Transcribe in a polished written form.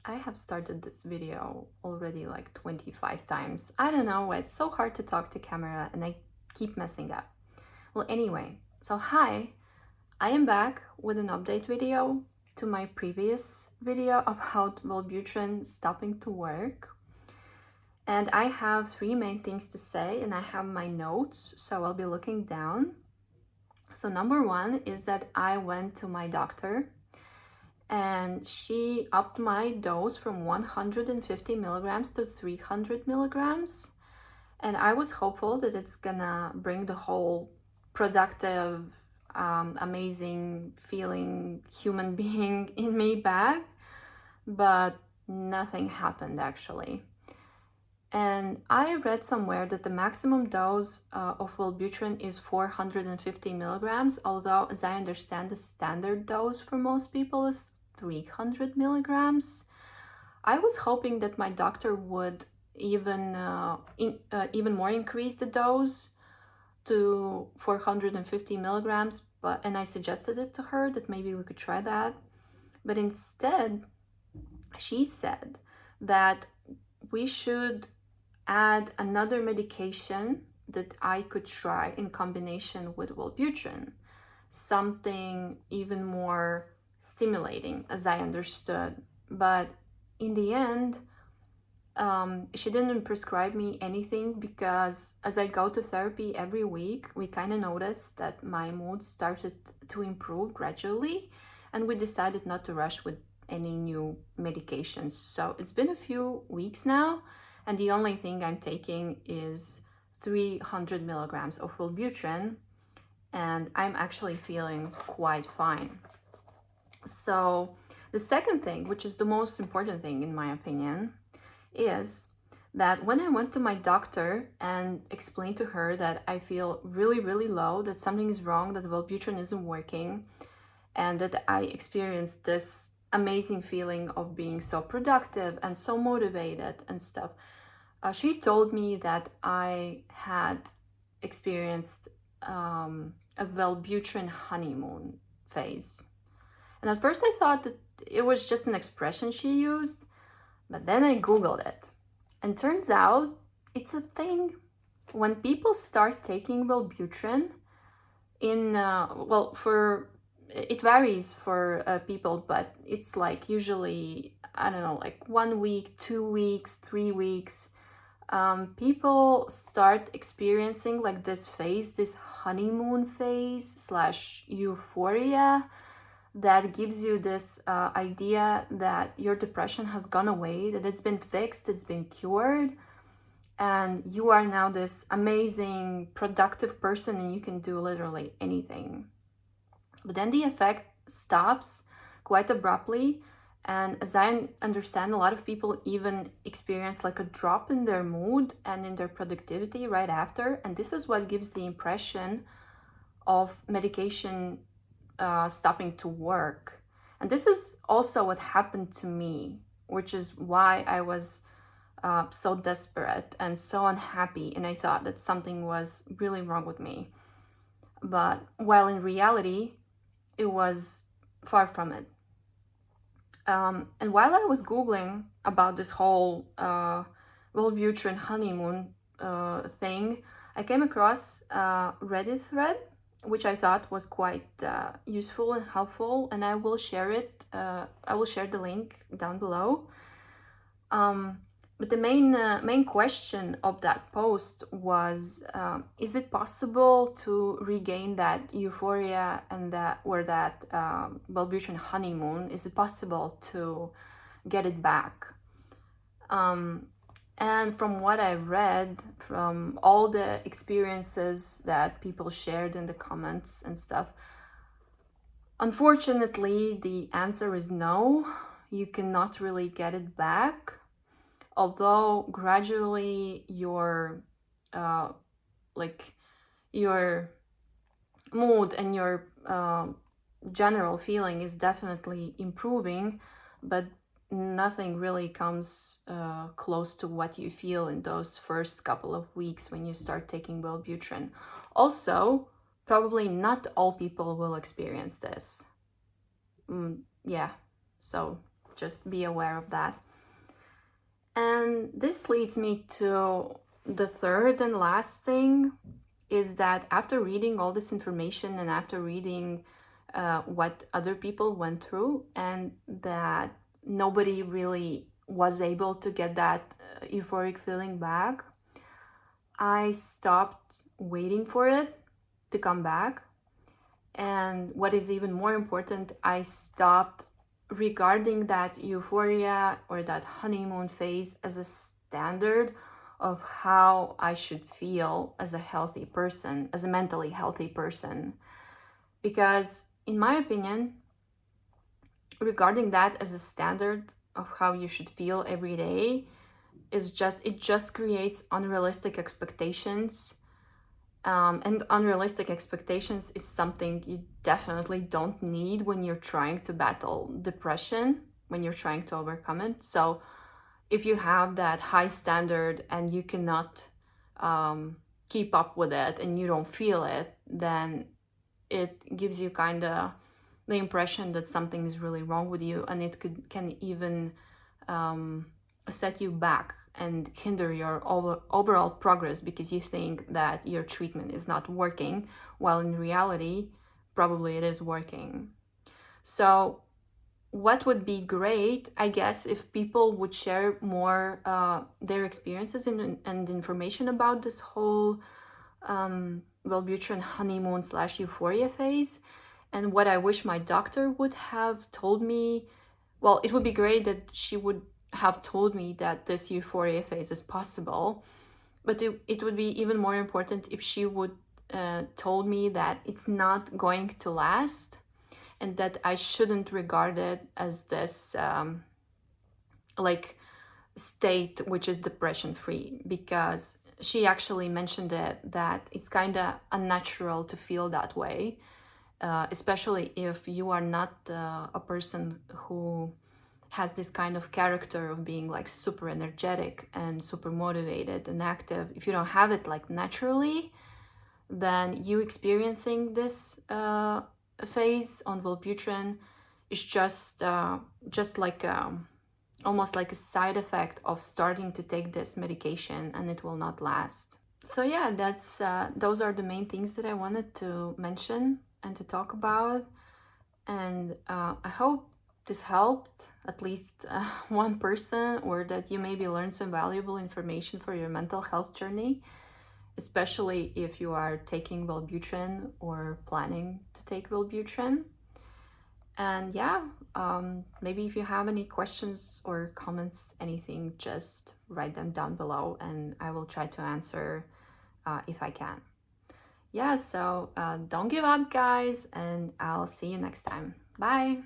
I have started this video already like 25 times. I don't know, it's so hard to talk to camera and I keep messing up. Well, anyway, so hi, I am back with an update video to my previous video about Wellbutrin stopping to work. And I have three main things to say and I have my notes, so I'll be looking down. So number one is that I went to my doctor and she upped my dose from 150 milligrams to 300 milligrams. And I was hopeful that it's gonna bring the whole productive, amazing feeling human being in me back, but nothing happened actually. And I read somewhere that the maximum dose of Wellbutrin is 450 milligrams, although as I understand the standard dose for most people is 300 milligrams. I was hoping that my doctor would even more increase the dose to 450 milligrams, and I suggested it to her that maybe we could try that. But instead, she said that we should add another medication that I could try in combination with Wellbutrin, something even more stimulating, as I understood. But in the end, she didn't prescribe me anything because as I go to therapy every week, we kind of noticed that my mood started to improve gradually, and we decided not to rush with any new medications. So it's been a few weeks now, and the only thing I'm taking is 300 milligrams of Wellbutrin, and I'm actually feeling quite fine. So the second thing, which is the most important thing in my opinion, is that when I went to my doctor and explained to her that I feel really, really low, that something is wrong, that Wellbutrin isn't working, and that I experienced this amazing feeling of being so productive and so motivated and stuff, she told me that I had experienced a Wellbutrin honeymoon phase. And at first I thought that it was just an expression she used, but then I Googled it. And turns out it's a thing. When people start taking Wellbutrin, it varies for people, but it's like usually, I don't know, like 1 week, 2 weeks, 3 weeks. People start experiencing like this phase, this honeymoon phase / euphoria, that gives you this idea that your depression has gone away, that it's been fixed, it's been cured, and you are now this amazing, productive person and you can do literally anything. But then the effect stops quite abruptly, and as I understand, a lot of people even experience like a drop in their mood and in their productivity right after, and this is what gives the impression of medication stopping to work. And this is also what happened to me, which is why I was so desperate and so unhappy, and I thought that something was really wrong with me. But while in reality, it was far from it. And while I was Googling about this whole Wellbutrin honeymoon thing, I came across a Reddit thread which I thought was quite useful and helpful, and I will share it. I will share the link down below. But the main question of that post was, is it possible to regain that euphoria and that Wellbutrin honeymoon? Is it possible to get it back? And from what I read, from all the experiences that people shared in the comments and stuff, unfortunately, the answer is no. You cannot really get it back. Although gradually your mood and your general feeling is definitely improving, but nothing really comes close to what you feel in those first couple of weeks when you start taking Wellbutrin. Also, probably not all people will experience this. Yeah, so just be aware of that. And this leads me to the third and last thing, is that after reading all this information and after reading what other people went through, and that nobody really was able to get that euphoric feeling back, I stopped waiting for it to come back. And what is even more important, I stopped regarding that euphoria or that honeymoon phase as a standard of how I should feel as a healthy person, as a mentally healthy person. Because in my opinion, regarding that as a standard of how you should feel every day it just creates unrealistic expectations. And unrealistic expectations is something you definitely don't need when you're trying to battle depression, when you're trying to overcome it. So if you have that high standard and you cannot keep up with it and you don't feel it, then it gives you kind of the impression that something is really wrong with you, and it can even set you back and hinder your overall progress because you think that your treatment is not working, while in reality, probably it is working. So what would be great, I guess, if people would share more their experiences and information about this whole Wellbutrin honeymoon / euphoria phase. And what I wish my doctor would have told me, well, it would be great that she would have told me that this euphoria phase is possible, but it would be even more important if she would told me that it's not going to last, and that I shouldn't regard it as this like state which is depression free, because she actually mentioned it that it's kind of unnatural to feel that way, especially if you are not a person who has this kind of character of being like super energetic and super motivated and active. If you don't have it like naturally, then you experiencing this phase on Wellbutrin is just like almost like a side effect of starting to take this medication, and it will not last. So yeah, that's those are the main things that I wanted to mention and to talk about. And I hope this helped at least one person, or that you maybe learned some valuable information for your mental health journey, especially if you are taking Wellbutrin or planning to take Wellbutrin. And yeah, maybe if you have any questions or comments, anything, just write them down below and I will try to answer if I can. Yeah, so don't give up, guys, and I'll see you next time. Bye!